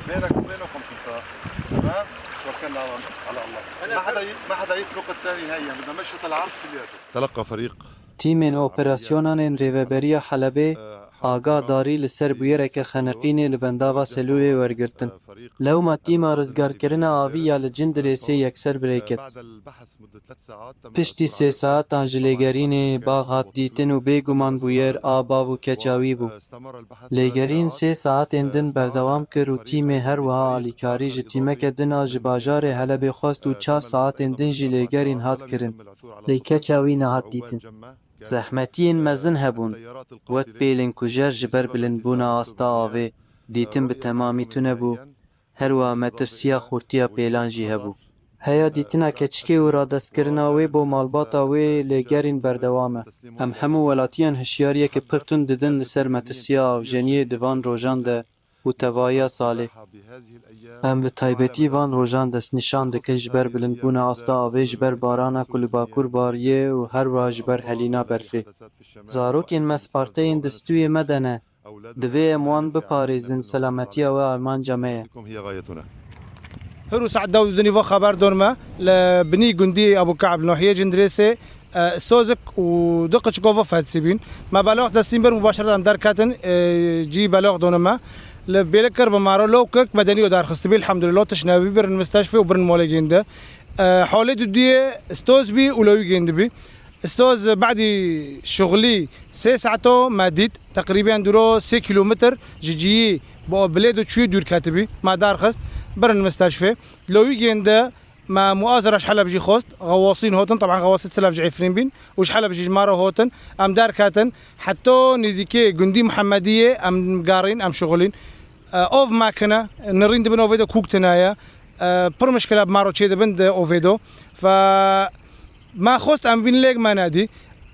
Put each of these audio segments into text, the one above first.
بينك وبينكم انت تمام. توكلنا على الله. ما حدا يسبق الثاني. هيا بدنا مشية العرض كلياته. تلقى فريق تیمên operasyonanên rêveberiya Helebê agadarî li ser bûyereke xeniqînê li bendava Selûyê wergirtin. Lewma tîma rizgarkirina avî ya li Cindirêsê yekser birêket. Piştî 3 saetan ji lêgerînê bag hat dîtin û bêguman bûyer, ava û keçawî bû. Lêgerîn 3 saetên din berdewam kir û tîmê her wiha alîkarî ji tîmeke din a ji bajarê Helebê xwest û 4 saetên din jî lêgerîn hat kirin. Lê keçawî nehat dîtin. Zehmetiyên mezin hebûn, wek pêlên kujer ji ber bilindbûna asta avê, dîtin bi temamî tune bû, her wiha metirsiya xurtiya pêlan jî hebû. Heya dîtina keçikê û radestkirina wê bo malbata wê lêgerîn berdewam e. Em hemû welatiyan hişyariyekî pir tund didin li ser metirsiya avjeniyê di van rojan de û tevahiya salê. Em bi taybetî van rojan destnîşan dikin ji ber bilindbûna asta avê ji ber barana ku li Bakur barîye û her wiha ji ber helîna berfê. Zarokên me sparteyên distûyê me de ne. Divê em wan biparêzin, selametiya we armanca me ye. هرو سعد داود دنيفو خبر دورما لبني جندي ابو كعب نوحيه جندريسي استوزك ودقش كوفا فهد سيبين ما بلغ دستين بر مباشره دار كاتن جي بلغ دونما لبيلكر بمارو لوكك مدني ودار خستبي الحمد لله تشنابي بر المستشفى وبرن مولجينده حوالي دي استوز بي ولوي جندبي استوز بعد شغلي 3 ساعتو ماديت تقريبا درو 6 كيلومتر جي بلاد وشوي دور كاتبي ما دار خست برن المستشفى لو يجينده ما مؤازرة شحالة بجي خوست غواصين هوتن طبعا غواصين سلاف جعفرين بين وشحالة بجي جمارة هوتن ام دار كاتن حتى نيزيكي جندي محمدية ام قارين ام شغلين اوف ماكنة نرين دبن اوفيدو كوك تنايا بر مشكلة بمارو تشي دبن اوفيدو ف ما خوست ام بين ليك ما نادي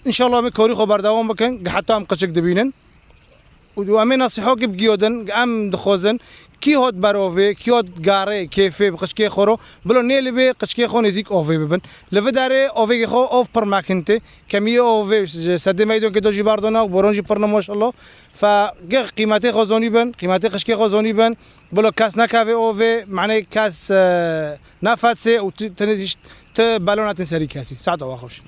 ان شاء الله مكوري خبر دوام بكن حتى ام قشك دبينن وامين نصيحوك بجيودن ام دخوزن كي هود باروفي كي هود غاري كيفي بقشكي خورو بلو نيلي بي قشكي خو نزيك اوفي ببن لفداري اوفي خو اوف بر ماكنتي كميه اوفي سد ميدون كدو جي باردونا بورونجي برنا ما شاء الله ف قيمتي خزوني بن قيمتي قشكي خزوني بن بلو كاس نكافي اوفي معناه كاس نافاتسي و بالونات سري كاسي ساعه واخوش